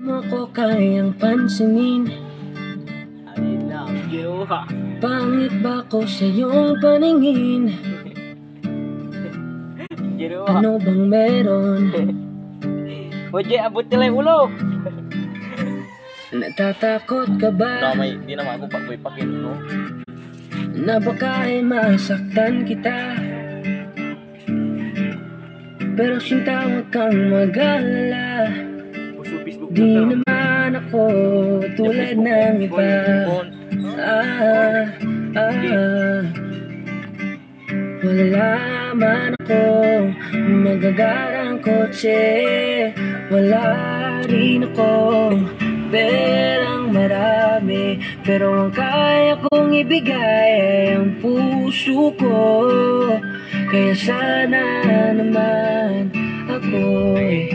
mo ko kayang pansinin. Ayun na, ginawa. Pangit ba ko sa iyong paningin? Ginawa. Ano bang meron? Oje, abot nila yung ulo. Natatakot ka ba? Di naman ako pagpapakit, no? Na baka ay masaktan kita. Pero sinta, huwag kang mag-alala. Di naman ako tulad ng iba. Wala man ako magagarang kotse. Wala rin ako perang marami. Pero ang kaya kong ibigay ay ang puso ko. Kaya sana naman ako'y